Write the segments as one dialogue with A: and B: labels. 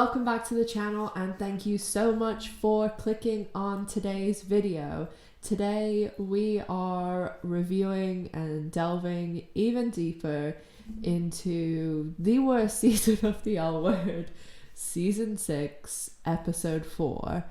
A: Welcome back to the channel, and thank you so much for clicking on today's video. Today we are reviewing and delving even deeper into the worst season of the L Word, season 6, episode 4.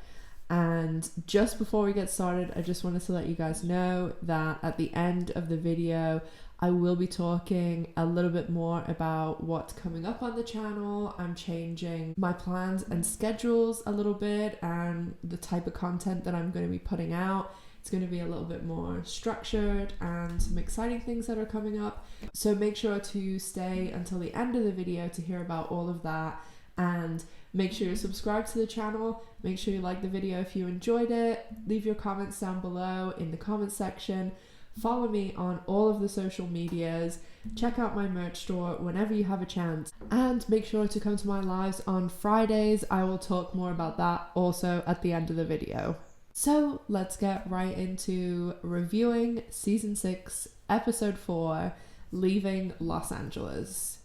A: And just before we get started, I just wanted to let you guys know that at the end of the video I will be talking a little bit more about what's coming up on the channel. I'm changing my plans and schedules a little bit, and the type of content that I'm going to be putting out. It's going to be a little bit more structured and some exciting things that are coming up. So make sure to stay until the end of the video to hear about all of that, and make sure you subscribe to the channel. Make sure you like the video if you enjoyed it. Leave your comments down below in the comment section. Follow me on all of the social medias. Check out my merch store whenever you have a chance. And make sure to come to my lives on Fridays. I will talk more about that also at the end of the video. So let's get right into reviewing season 6, episode 4, Leaving Los Angeles.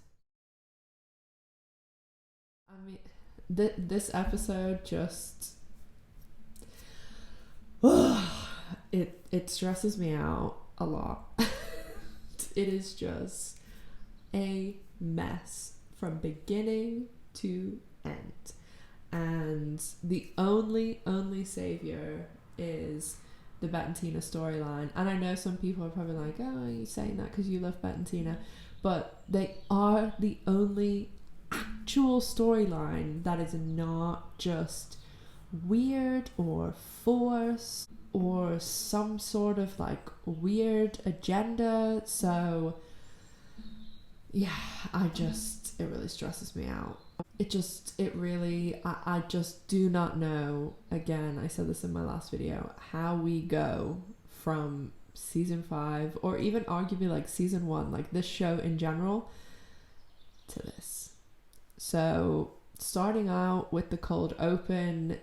A: I mean, this episode just... it stresses me out a lot. It is just a mess from beginning to end, and the only savior is the Bette and Tina storyline. And I know some people are probably like, oh, are you saying that because you love Bette and Tina? But they are the only actual storyline that is not just weird or forced or some sort of like weird agenda. So yeah, it really stresses me out. I just do not know, again, I said this in my last video, how we go from season 5 or even arguably like season 1, like this show in general, to this. So starting out with the cold open,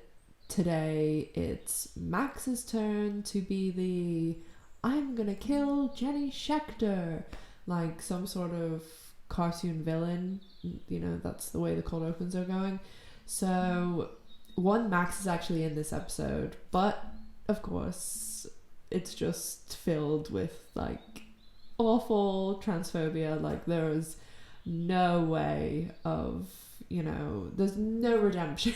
A: today it's Max's turn to be the I'm gonna kill Jenny Schechter, like some sort of cartoon villain. You know, that's the way the cold opens are going. So Max is actually in this episode, but of course it's just filled with like awful transphobia. Like there is no way of, you know, there's no redemption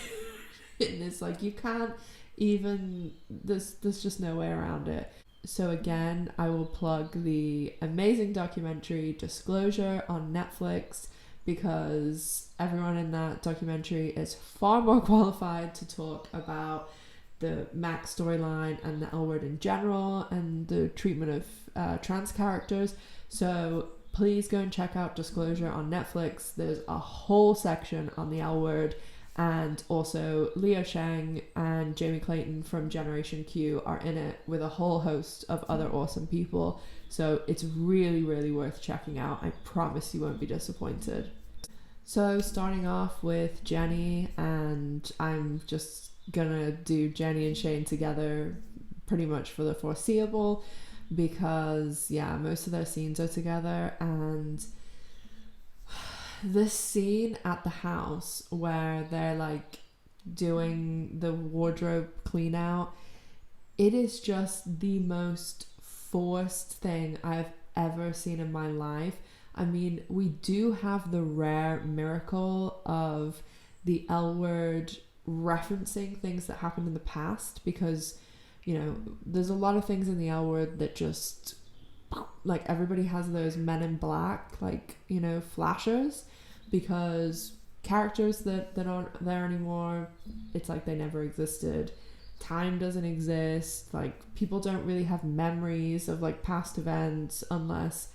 A: in this. Like you can't even, there's just no way around it. So again, I will plug the amazing documentary Disclosure on Netflix, because everyone in that documentary is far more qualified to talk about the Max storyline and the L Word in general and the treatment of trans characters. So please go and check out Disclosure on Netflix. There's a whole section on the L Word, and also Leo Sheng and Jamie Clayton from Generation Q are in it with a whole host of other awesome people. So it's really, really worth checking out. I promise you won't be disappointed. So starting off with Jenny, and I'm just gonna do Jenny and Shane together pretty much for the foreseeable, because yeah, most of their scenes are together. And this scene at the house where they're like doing the wardrobe clean out, it is just the most forced thing I've ever seen in my life. I mean, we do have the rare miracle of the L Word referencing things that happened in the past, because, you know, there's a lot of things in the L Word that just, like, everybody has those Men in Black, like, you know, flashers, because characters that aren't there anymore, it's like they never existed. Time doesn't exist. Like, people don't really have memories of like past events unless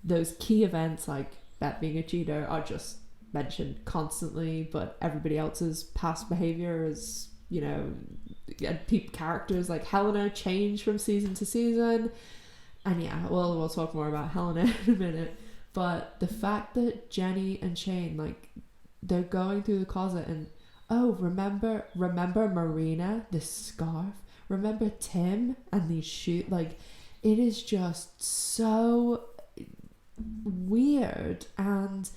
A: those key events like Bette being a cheater are just mentioned constantly, but everybody else's past behavior is, you know, characters like Helena change from season to season. And yeah, well, we'll talk more about Helena in a minute. But the fact that Jenny and Shane, like, they're going through the closet and, oh, remember Marina, this scarf? Remember Tim and these shoes? Like, it is just so weird. And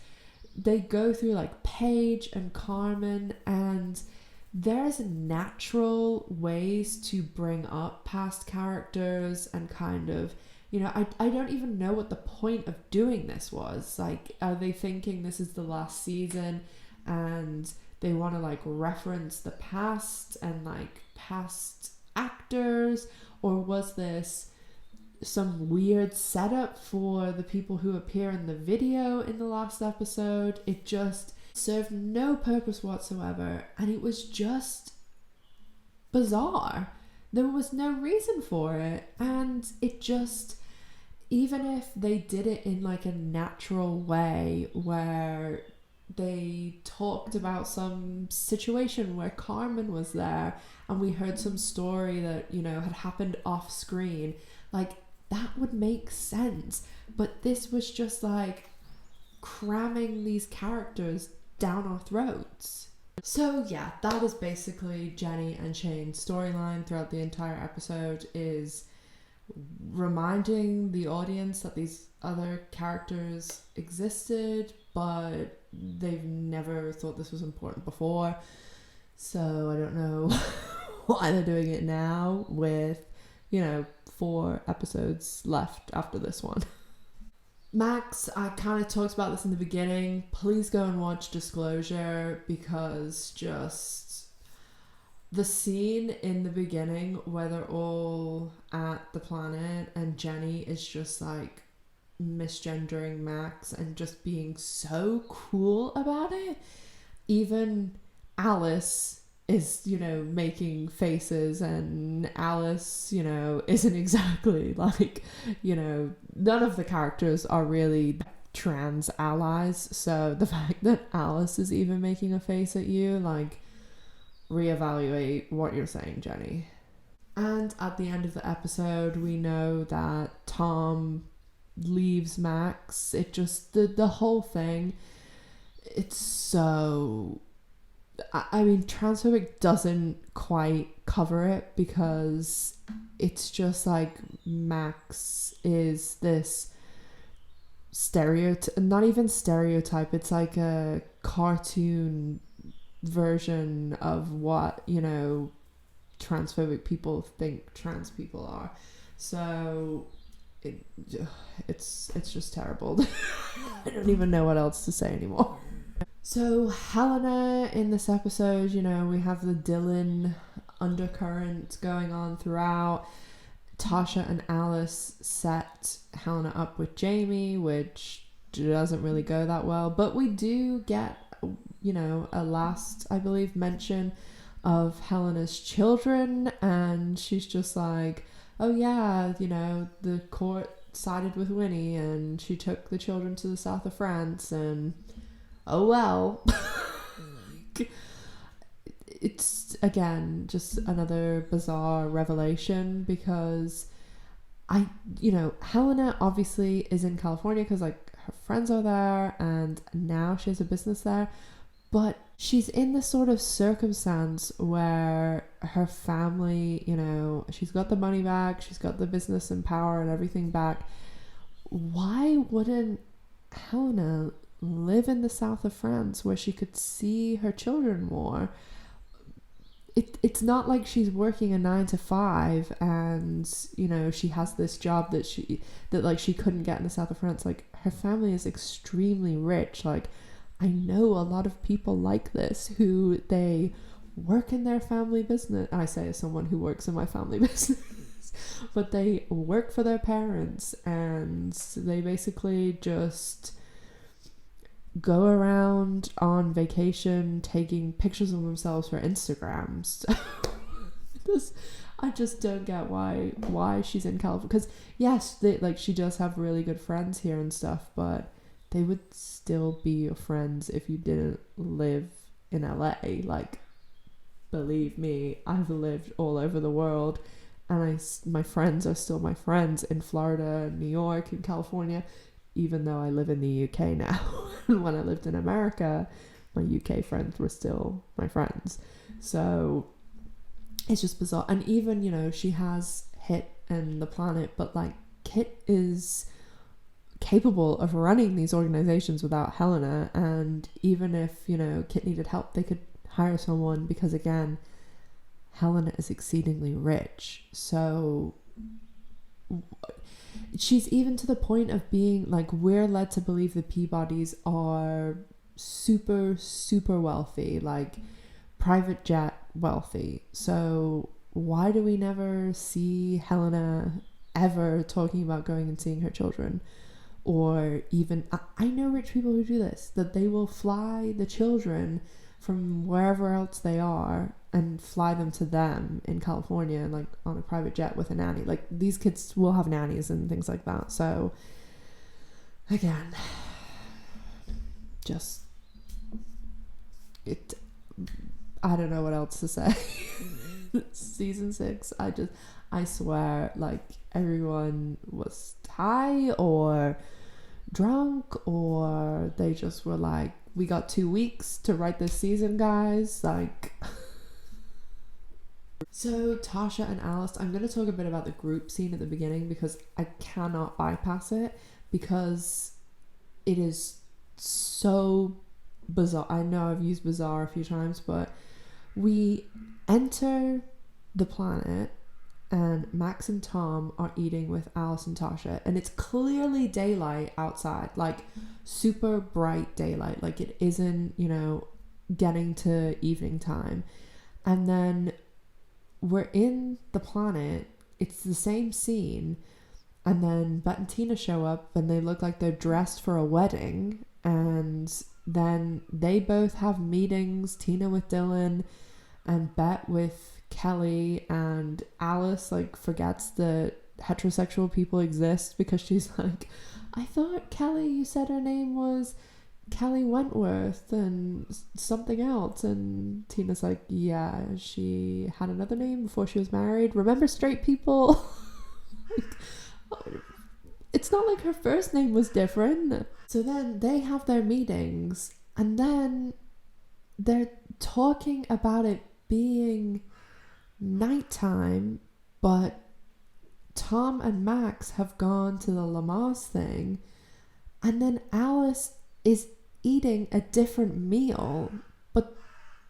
A: they go through like Paige and Carmen, and there's natural ways to bring up past characters and kind of, you know, I don't even know what the point of doing this was. Like, are they thinking this is the last season and they want to like reference the past and like past actors, or was this some weird setup for the people who appear in the video in the last episode? It just served no purpose whatsoever, and it was just bizarre. There was no reason for it, and it just, even if they did it in like a natural way where they talked about some situation where Carmen was there and we heard some story that, you know, had happened off screen, like that would make sense. But this was just like cramming these characters down our throats. So yeah, that is basically Jenny and Shane's storyline throughout the entire episode, is reminding the audience that these other characters existed, but they've never thought this was important before. So I don't know why they're doing it now with, you know, 4 episodes left after this one. Max, I kind of talked about this in the beginning. Please go and watch Disclosure, because just the scene in the beginning where they're all at the planet and Jenny is just like misgendering Max and just being so cool about it. Even Alice is, you know, making faces, and Alice, you know, isn't exactly like, you know, none of the characters are really trans allies. So the fact that Alice is even making a face at you, like, reevaluate what you're saying, Jenny. And at the end of the episode, we know that Tom leaves Max. It just, the whole thing, it's so, I mean, Transphobic doesn't quite cover it, because it's just like Max is this stereotype, not even stereotype, it's like a cartoon version of what, you know, transphobic people think trans people are. So it's just terrible. I don't even know what else to say anymore. So Helena in this episode, you know, we have the Dylan undercurrent going on throughout. Tasha and Alice set Helena up with Jamie, which doesn't really go that well, but we do get, you know, a last, I believe, mention of Helena's children, and she's just like, oh yeah, you know, the court sided with Winnie and she took the children to the south of France, and oh well. It's, again, just another bizarre revelation, because you know, Helena obviously is in California because like her friends are there and now she has a business there, but she's in this sort of circumstance where her family, you know, she's got the money back, she's got the business and power and everything back. Why wouldn't Helena live in the south of France where she could see her children more? It's not like she's working a 9-to-5 and, you know, she has this job that she couldn't get in the south of France. Like, her family is extremely rich. Like, I know a lot of people like this who they work in their family business. I say as someone who works in my family business, but they work for their parents and they basically just go around on vacation taking pictures of themselves for Instagram. I just don't get why she's in California, because yes, she does have really good friends here and stuff, but they would still be your friends if you didn't live in LA. Like, believe me, I've lived all over the world, and my friends are still my friends in Florida, New York, and California, even though I live in the UK now. And when I lived in America, my UK friends were still my friends. So it's just bizarre. And even, you know, she has Hit and the planet, but like Kit is capable of running these organizations without Helena, and even if, you know, Kit needed help, they could hire someone, because again, Helena is exceedingly rich. So she's even to the point of being like, we're led to believe the Peabodys are super, super wealthy, like private jet wealthy. So why do we never see Helena ever talking about going and seeing her children? Or even, I know rich people who do this, that they will fly the children from wherever else they are and fly them to them in California, like on a private jet with a nanny. Like, these kids will have nannies and things like that. So again, just it, I don't know what else to say. Season 6, I swear, like, everyone was high or drunk, or they just were like, we got 2 weeks to write this season, guys. Like, so Tasha and Alice, I'm going to talk a bit about the group scene at the beginning, because I cannot bypass it, because it is so bizarre. I know I've used bizarre a few times, but we enter the planet and Max and Tom are eating with Alice and Tasha, and it's clearly daylight outside, like super bright daylight, like it isn't, you know, getting to evening time. And then we're in the planet, it's the same scene, and then Bette and Tina show up and they look like they're dressed for a wedding, and then they both have meetings, Tina with Dylan and Bette with Kelly, and Alice like forgets that heterosexual people exist, because she's like, I thought, Kelly, you said her name was Kelly Wentworth and something else. And Tina's like, yeah, she had another name before she was married. Remember, straight people? Like, it's not like her first name was different. So then they have their meetings, and then they're talking about it being nighttime, but Tom and Max have gone to the Lamaze thing, and then Alice is eating a different meal, but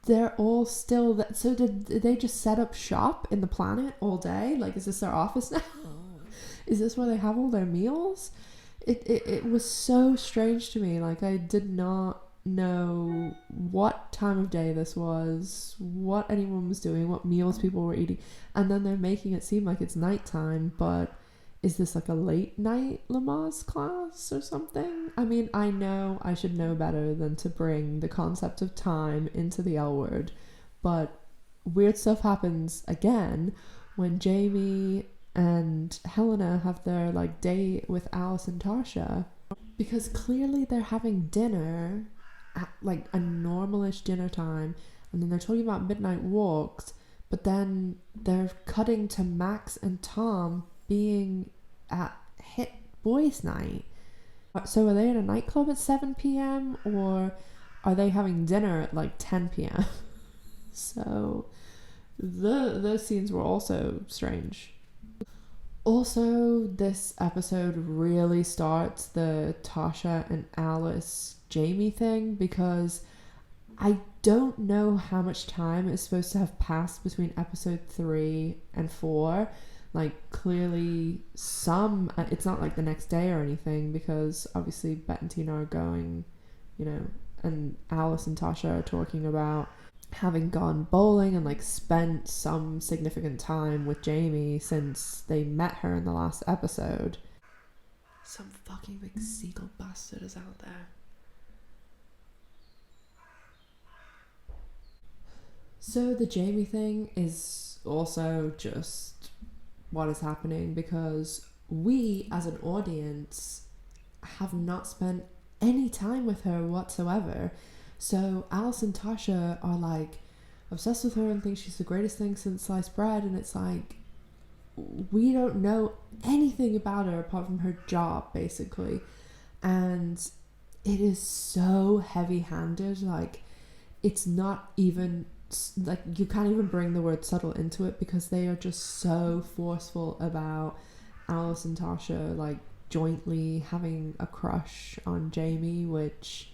A: they're all still that. So did they just set up shop in the planet all day? Like, is this their office now? Is this where they have all their meals? It was so strange to me. Like, I did not know what time of day this was, what anyone was doing, what meals people were eating, and then they're making it seem like it's nighttime, but is this like a late night Lamaze class or something? I mean, I know I should know better than to bring the concept of time into the L word, but weird stuff happens again when Jamie and Helena have their like date with Alice and Tasha, because clearly they're having dinner at like a normalish dinner time, and then they're talking about midnight walks, but then they're cutting to Max and Tom being at Hit Boys Night. So are they in a nightclub at 7 p.m. or are they having dinner at like 10 p.m.? So those scenes were also strange. Also, this episode really starts the Tasha and Alice Jamie thing, because I don't know how much time is supposed to have passed between episode 3 and 4. Like, clearly some, it's not like the next day or anything, because obviously Bette and Tina are going, you know, and Alice and Tasha are talking about having gone bowling and like spent some significant time with Jamie since they met her in the last episode. Some fucking big seagull bastard is out there. So the Jamie thing is also just what is happening, because we as an audience have not spent any time with her whatsoever. So Alice and Tasha are like obsessed with her and think she's the greatest thing since sliced bread, and it's like, we don't know anything about her apart from her job, basically. And it is so heavy-handed. Like, it's not even like, you can't even bring the word subtle into it, because they are just so forceful about Alice and Tasha like jointly having a crush on Jamie, which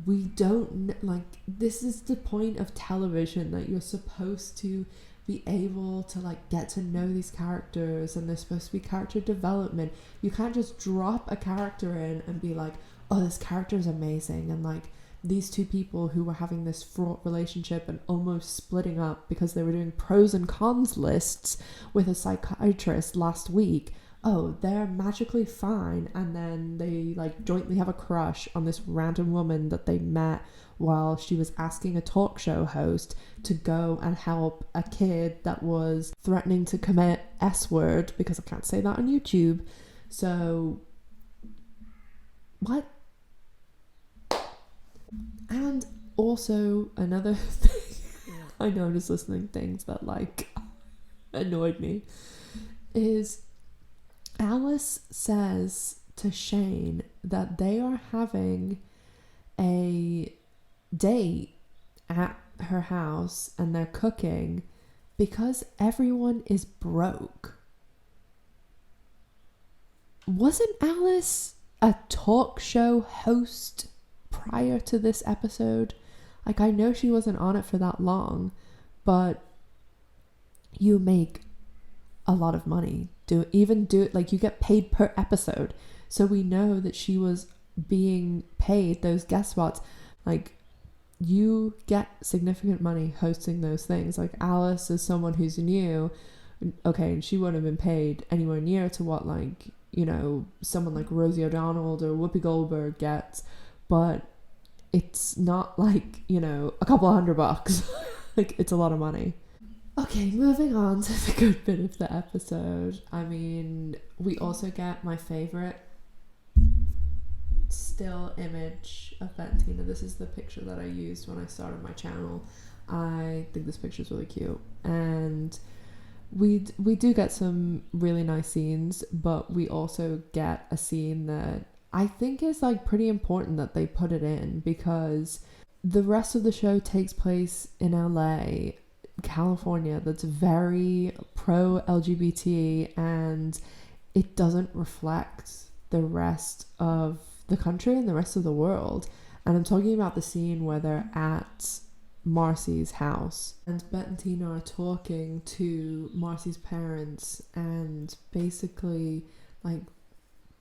A: we don't like. This is the point of television, that you're supposed to be able to like get to know these characters, and there's supposed to be character development. You can't just drop a character in and be like, oh, this character is amazing, and like these two people who were having this fraught relationship and almost splitting up because they were doing pros and cons lists with a psychiatrist last week, oh, they're magically fine, and then they like jointly have a crush on this random woman that they met while she was asking a talk show host to go and help a kid that was threatening to commit S-word, because I can't say that on YouTube. So what? And also another thing, I know I'm just listening things that like annoyed me, is Alice says to Shane that they are having a date at her house and they're cooking because everyone is broke. Wasn't Alice a talk show host prior to this episode? Like, I know she wasn't on it for that long, but you make a lot of money. Do it like, you get paid per episode, so we know that she was being paid those guest spots. Like, you get significant money hosting those things. Like, Alice is someone who's new, okay, and she wouldn't have been paid anywhere near to what, like, you know, someone like Rosie O'Donnell or Whoopi Goldberg gets, but it's not like, you know, a couple $100. Like, it's a lot of money. Okay, moving on to the good bit of the episode. I mean, we also get my favorite still image of Bette Tina. This is the picture that I used when I started my channel. I think this picture is really cute, and we do get some really nice scenes, but we also get a scene that I think is like pretty important that they put it in, because the rest of the show takes place in LA, California, that's very pro LGBT, and it doesn't reflect the rest of the country and the rest of the world. And I'm talking about the scene where they're at Marcy's house and Bette and Tina are talking to Marcy's parents, and basically like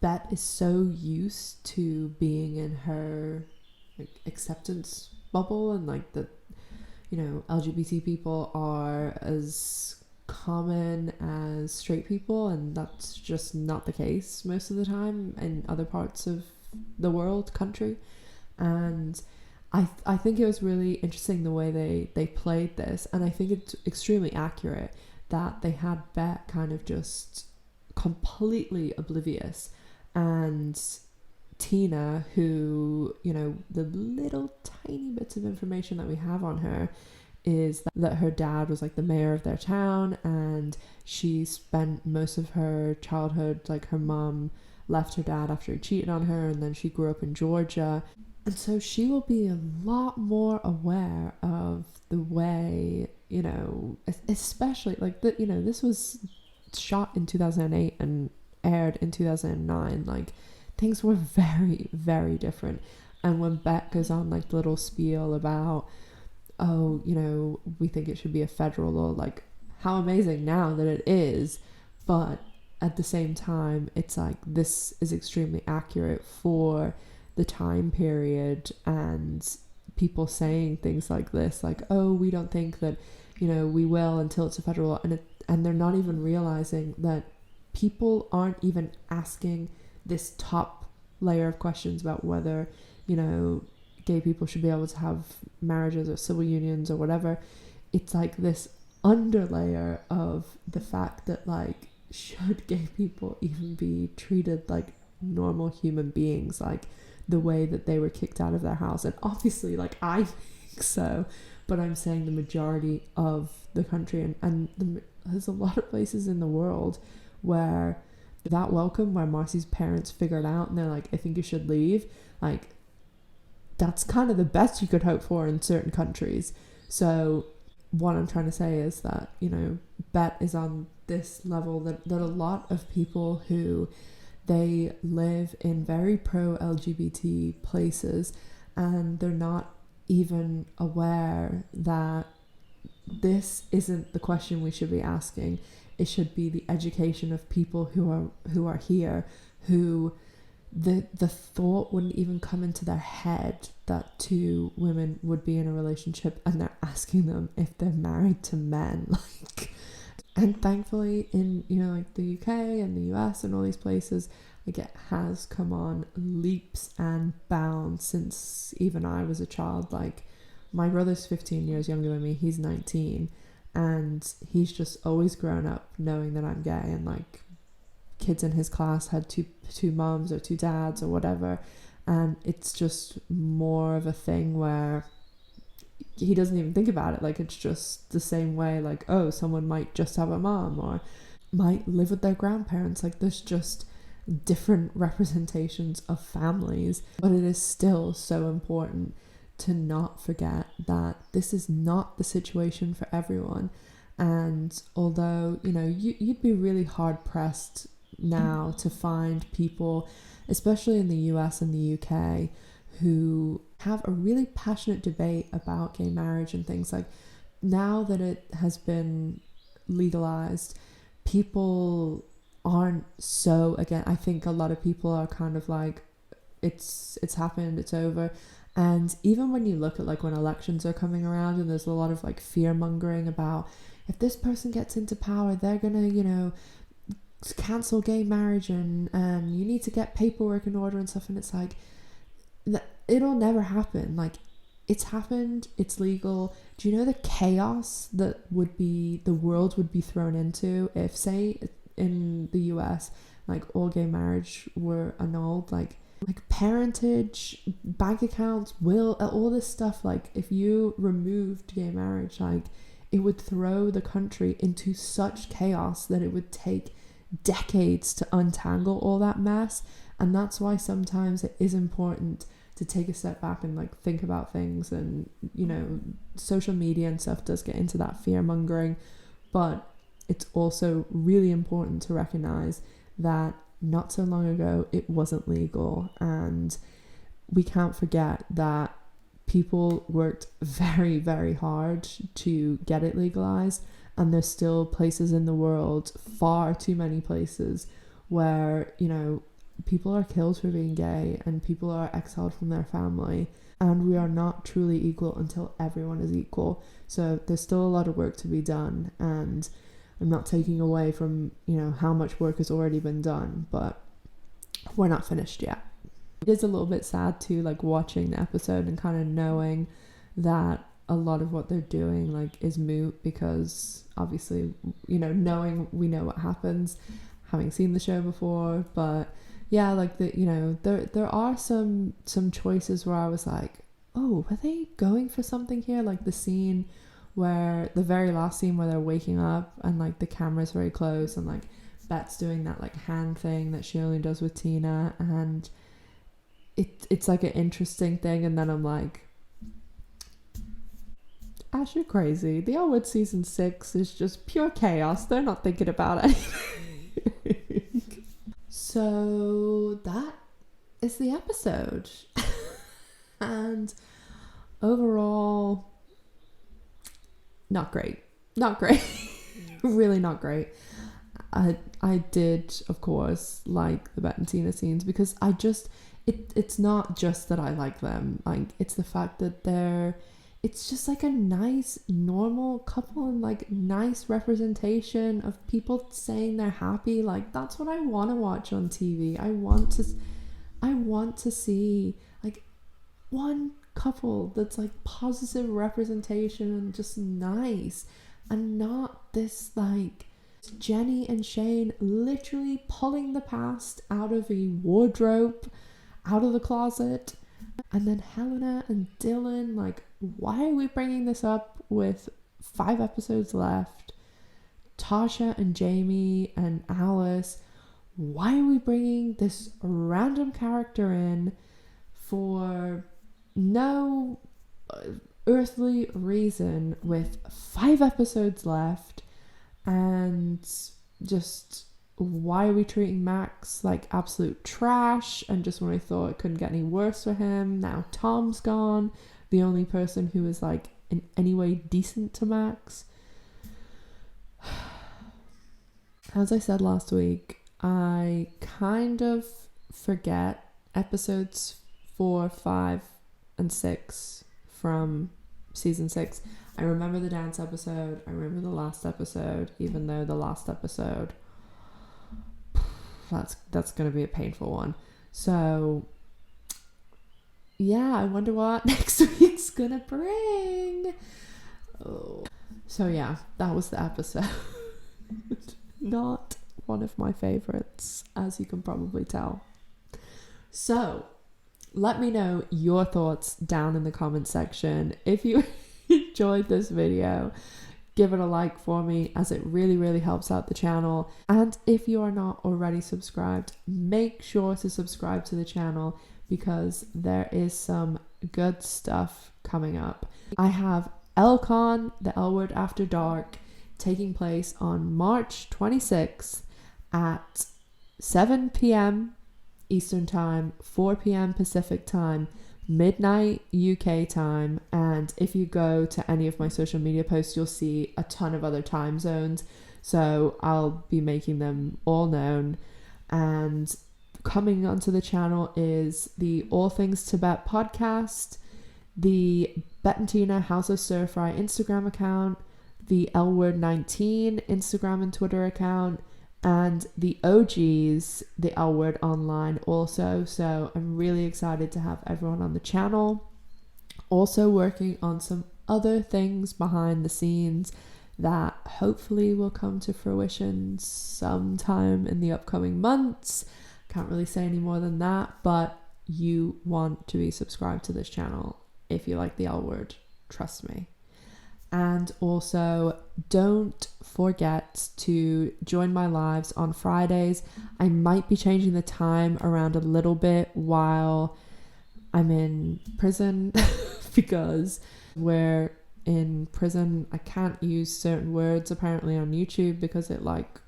A: Bette is so used to being in her like acceptance bubble, and like the, you know, LGBT people are as common as straight people, and that's just not the case most of the time in other parts of the world, country. And I think it was really interesting the way they played this, and I think it's extremely accurate that they had Bette kind of just completely oblivious, and Tina, who, you know, the little tiny bits of information that we have on her is that her dad was like the mayor of their town, and she spent most of her childhood, like her mom left her dad after he cheated on her, and then she grew up in Georgia, and so she will be a lot more aware of the way, you know, especially like the, you know, this was shot in 2008 and aired in 2009. Like, things were very, very different. And when Bette goes on like the little spiel about, oh, you know, we think it should be a federal law, like, how amazing now that it is, but at the same time it's like, this is extremely accurate for the time period, and people saying things like this, like, oh, we don't think that, you know, we will until it's a federal law, and they're not even realizing that people aren't even asking this top layer of questions about whether, you know, gay people should be able to have marriages or civil unions or whatever. It's like this underlayer of the fact that, like, should gay people even be treated like normal human beings, like the way that they were kicked out of their house? And obviously, like, I think so, but I'm saying the majority of the country, and there's a lot of places in the world where that welcome, where Marcy's parents figured out and they're like, I think you should leave, like, that's kind of the best you could hope for in certain countries. So what I'm trying to say is that, you know, Bette is on this level that a lot of people who they live in very pro-LGBT places, and they're not even aware that this isn't the question we should be asking. It should be the education of people who are here, who the thought wouldn't even come into their head that two women would be in a relationship, and they're asking them if they're married to men. Like, and thankfully in, you know, like the UK and the US and all these places, like, it has come on leaps and bounds since even I was a child. Like, my brother's 15 years younger than me, he's 19, and he's just always grown up knowing that I'm gay, and like kids in his class had two moms or two dads or whatever, and it's just more of a thing where he doesn't even think about it. Like, it's just the same way, like, oh, someone might just have a mom or might live with their grandparents. Like, there's just different representations of families, but it is still so important to not forget that this is not the situation for everyone. And although, you know, you'd be really hard pressed now to find people, especially in the US and the UK, who have a really passionate debate about gay marriage and things. Like, now that it has been legalized, people aren't so, again, I think a lot of people are kind of like, it's happened, it's over. And even when you look at, like, when elections are coming around and there's a lot of like fear mongering about, if this person gets into power, they're gonna, you know, cancel gay marriage, and you need to get paperwork in order and stuff. And it's like, it'll never happen. Like, it's happened, it's legal. Do you know the chaos that the world would be thrown into if, say, in the US, like, all gay marriage were annulled? Like parentage, bank accounts, will, all this stuff. Like, if you removed gay marriage, like, it would throw the country into such chaos that it would take decades to untangle all that mess. And that's why sometimes it is important to take a step back and, like, think about things. And, you know, social media and stuff does get into that fear mongering, but it's also really important to recognize that not so long ago it wasn't legal, and we can't forget that people worked very, very hard to get it legalized, and there's still places in the world, far too many places, where, you know, people are killed for being gay and people are exiled from their family, and we are not truly equal until everyone is equal. So there's still a lot of work to be done, and I'm not taking away from, you know, how much work has already been done, but we're not finished yet. It is a little bit sad too, like, watching the episode and kind of knowing that a lot of what they're doing, like, is moot, because obviously, you know, we know what happens, having seen the show before. But yeah, like, you know, there are some choices where I was like, oh, were they going for something here? Like the scene where, the very last scene where they're waking up and, like, the camera's very close and, like, Bette's doing that, like, hand thing that she only does with Tina, and it's like an interesting thing. And then I'm like, Ash, you're crazy. The L Word season 6 is just pure chaos. They're not thinking about anything. So that is the episode. And overall, not great. Really not great. I did, of course, like the Bette and Tina scenes, because it's not just that I like them. Like, it's the fact that it's just like a nice, normal couple, and, like, nice representation of people saying they're happy. Like, that's what I want to watch on TV. I want to see, like, one couple that's, like, positive representation and just nice, and not this, like, Jenny and Shane literally pulling the past out of a wardrobe, out of the closet. And then Helena and Dylan, like, why are we bringing this up with 5 episodes left? Tasha and Jamie and Alice, why are we bringing this random character in for no earthly reason with 5 episodes left? And just, why are we treating Max like absolute trash? And just when I thought it couldn't get any worse for him, now Tom's gone, the only person who is like in any way decent to Max. As I said last week, I kind of forget episodes 4, 5 and 6 from season 6. I remember the dance episode, I remember the last episode, even though the last episode, that's gonna be a painful one. So yeah, I wonder what next week's gonna bring. Oh. So yeah, that was the episode. Not one of my favorites, as you can probably tell. So let me know your thoughts down in the comment section. If you enjoyed this video, give it a like for me, as it really helps out the channel. And if you are not already subscribed, make sure to subscribe to the channel, because there is some good stuff coming up. I have LCon, the L Word After Dark, taking place on March 26th at 7 p.m. Eastern Time, 4 p.m. Pacific Time, midnight UK time. And if you go to any of my social media posts, you'll see a ton of other time zones, so I'll be making them all known. And coming onto the channel is the All Things Tibet podcast, the Bette Tina House of Stir Fry Instagram account, the L Word 19 Instagram and Twitter account, and the OGs, the L Word Online also. So I'm really excited to have everyone on the channel. Also working on some other things behind the scenes that hopefully will come to fruition sometime in the upcoming months. Can't really say any more than that, but you want to be subscribed to this channel if you like the L Word, trust me. And also, don't forget to join my lives on Fridays. I might be changing the time around a little bit while I'm in prison because we're in prison. I can't use certain words apparently on YouTube because it like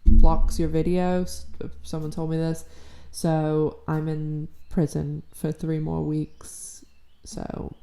A: blocks your videos. Someone told me this. So I'm in prison for 3 more weeks. So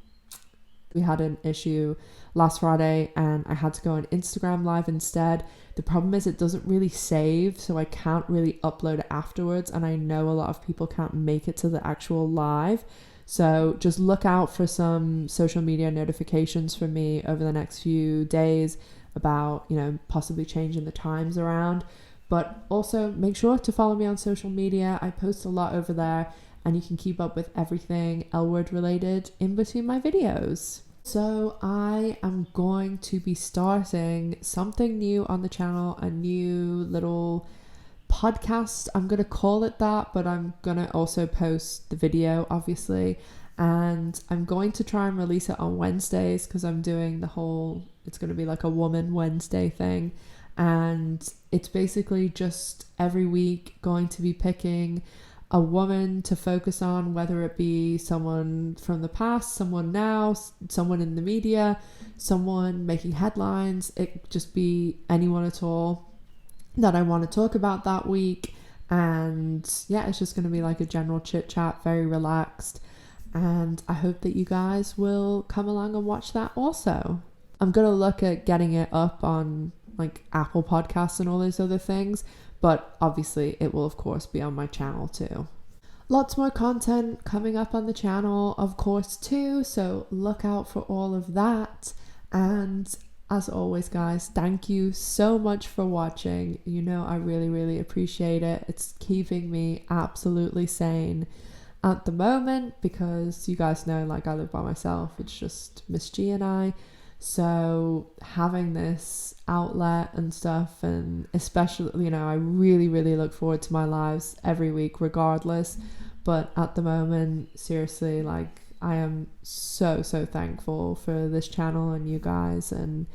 A: we had an issue last Friday and I had to go on Instagram live instead. The problem is it doesn't really save, so I can't really upload it afterwards, and I know a lot of people can't make it to the actual live. So just look out for some social media notifications from me over the next few days about, you know, possibly changing the times around. But also make sure to follow me on social media. I post a lot over there, and you can keep up with everything L Word related in between my videos. So I am going to be starting something new on the channel, a new little podcast. I'm going to call it that, but I'm going to also post the video, obviously. And I'm going to try and release it on Wednesdays because I'm doing the whole, it's going to be like a Woman Wednesday thing. And it's basically just every week going to be picking a woman to focus on, whether it be someone from the past, someone now, someone in the media, someone making headlines. It could just be anyone at all that I want to talk about that week. And yeah, it's just going to be like a general chit chat, very relaxed. And I hope that you guys will come along and watch that also. I'm going to look at getting it up on like Apple Podcasts and all those other things, but obviously it will of course be on my channel too. Lots more content coming up on the channel of course too, so look out for all of that. And as always guys, thank you so much for watching. You know, I really appreciate it. It's keeping me absolutely sane at the moment because you guys know, like, I live by myself. It's just Miss G and I. So having this outlet and stuff, and especially, you know, I really look forward to my lives every week regardless. But at the moment, seriously, like, I am so thankful for this channel and you guys and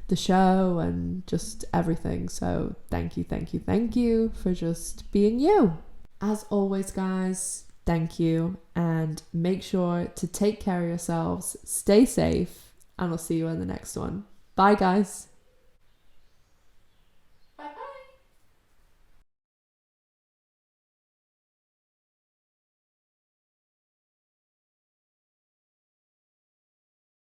A: the show and just everything. So thank you for just being you. As always guys, thank you, and make sure to take care of yourselves, stay safe, and I'll see you in the next one. Bye guys.